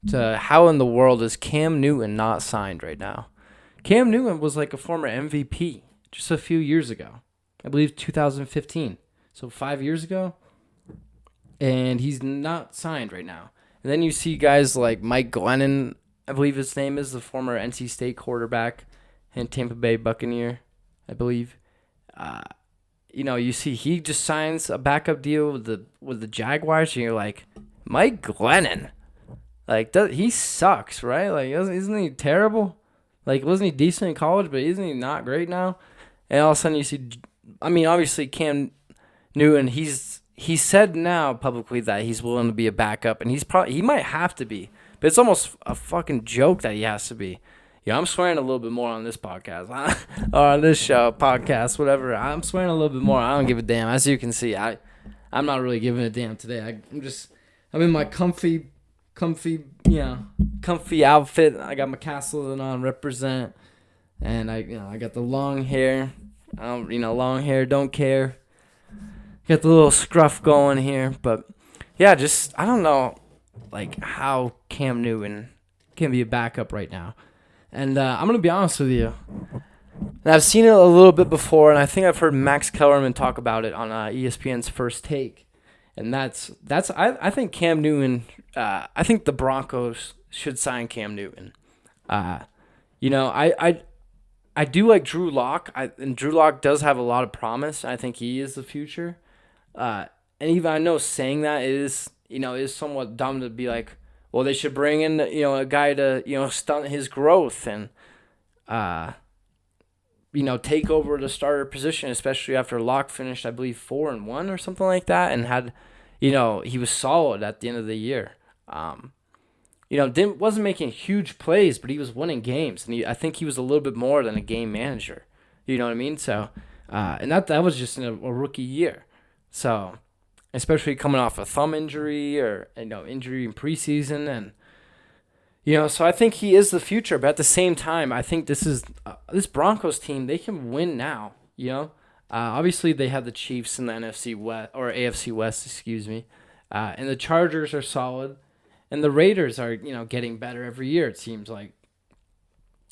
to how in the world is Cam Newton not signed right now? Cam Newton was like a former MVP just a few years ago. I believe 2015. So 5 years ago. And he's not signed right now. And then you see guys like Mike Glennon, I believe his name is, the former NC State quarterback and Tampa Bay Buccaneer, I believe. Uh, you see he just signs a backup deal with the Jaguars, and you're like, Mike Glennon, like he sucks, right? Like isn't he terrible? Like wasn't he decent in college, but isn't he not great now? And all of a sudden you see, I mean, obviously Cam Newton, he said now publicly that he's willing to be a backup, and he might have to be, but it's almost a fucking joke that he has to be. Yeah, I'm swearing a little bit more on this podcast, or on this show, podcast, whatever. I'm swearing a little bit more. I don't give a damn. As you can see, I'm not really giving a damn today. I'm in my comfy outfit. I got my Castleton on, represent, and I got the long hair. Long hair, don't care. Got the little scruff going here, but yeah, just I don't know, like how Cam Newton can be a backup right now. And I'm gonna be honest with you. And I've seen it a little bit before, and I think I've heard Max Kellerman talk about it on ESPN's First Take. And I think Cam Newton. I think the Broncos should sign Cam Newton. I do like Drew Lock. And Drew Lock does have a lot of promise. I think he is the future. And even I know saying that is somewhat dumb to be like, well, they should bring in a guy to stunt his growth and take over the starter position, especially after Locke finished, I believe, 4-1 or something like that, and had he was solid at the end of the year. Wasn't making huge plays, but he was winning games, and I think he was a little bit more than a game manager. You know what I mean? So, and that was just in a rookie year. So, especially coming off a thumb injury or injury in preseason, and so I think he is the future. But at the same time, I think this Broncos team, they can win now. Obviously they have the Chiefs in the NFC West or AFC West, excuse me, and the Chargers are solid, and the Raiders are getting better every year. It seems like,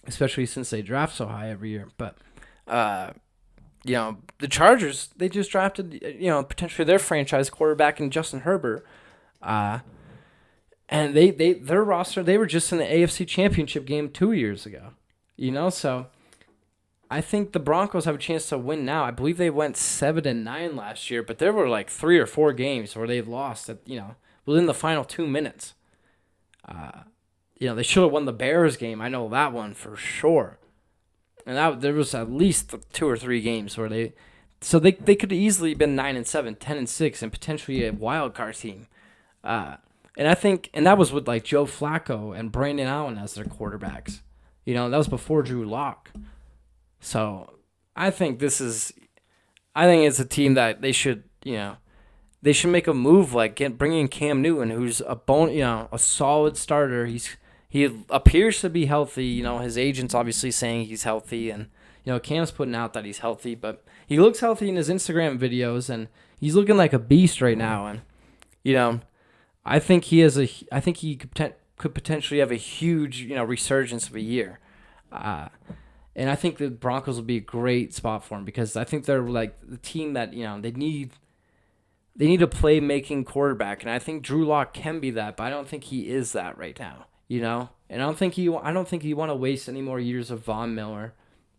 especially since they draft so high every year, but. The Chargers, they just drafted, potentially their franchise quarterback in Justin Herbert. And their roster, they were just in the AFC Championship game 2 years ago. So I think the Broncos have a chance to win now. I believe they went 7-9 last year, but there were like 3 or 4 games where they lost within the final 2 minutes. They should have won the Bears game. I know that one for sure. And there was at least 2 or 3 games where they could have easily been 9-7, 10-6, and potentially a wild card team. And that was with like Joe Flacco and Brandon Allen as their quarterbacks. That was before Drew Lock. So I think it's a team that they should make a move like bringing Cam Newton, who's a solid starter. He appears to be healthy. His agent's obviously saying he's healthy, and Cam's putting out that he's healthy, but he looks healthy in his Instagram videos, and he's looking like a beast right now. And I think he could potentially have a huge resurgence of a year, and I think the Broncos will be a great spot for him because I think they're like the team that they need a playmaking quarterback, and I think Drew Lock can be that, but I don't think he is that right now. And I don't think you want to waste any more years of Von Miller.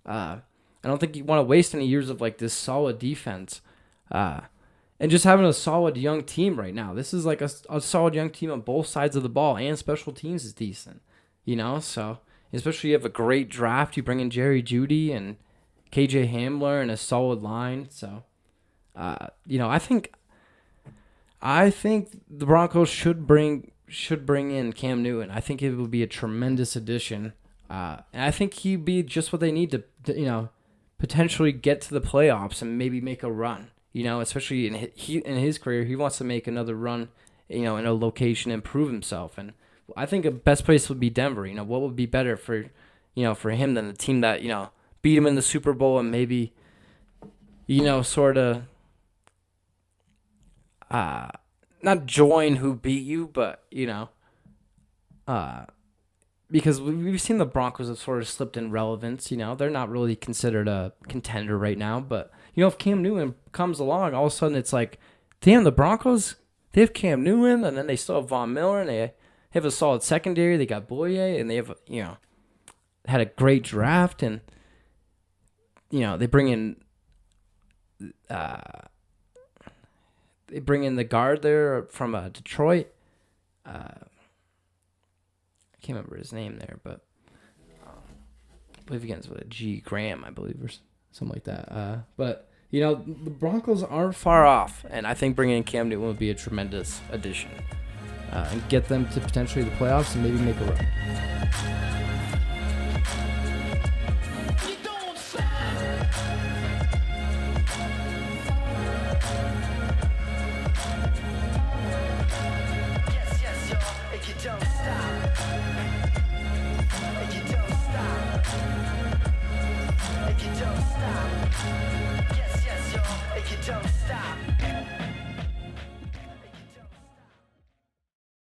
I don't think you want to waste any years of like this solid defense, and just having a solid young team right now. This is like a solid young team on both sides of the ball, and special teams is decent. So especially you have a great draft. You bring in Jerry Jeudy and KJ Hamler and a solid line. So, I think the Broncos should bring in Cam Newton. I think it would be a tremendous addition. And I think he'd be just what they need to potentially get to the playoffs and maybe make a run. Especially in his career, he wants to make another run, in a location and prove himself. And I think the best place would be Denver. What would be better for him than the team that, beat him in the Super Bowl and maybe, sort of, not join who beat you, but, Because we've seen the Broncos have sort of slipped in relevance. They're not really considered a contender right now. But, if Cam Newton comes along, all of a sudden it's like, damn, the Broncos, they have Cam Newton, and then they still have Von Miller, and they have a solid secondary. They got Boye, and they have, had a great draft, and, they bring in the guard there from Detroit. I can't remember his name there, but I believe he begins with a G. Graham, I believe, or something like that. But, the Broncos aren't far off, and I think bringing in Cam Newton would be a tremendous addition and get them to potentially the playoffs and maybe make a run. Don't stop. You don't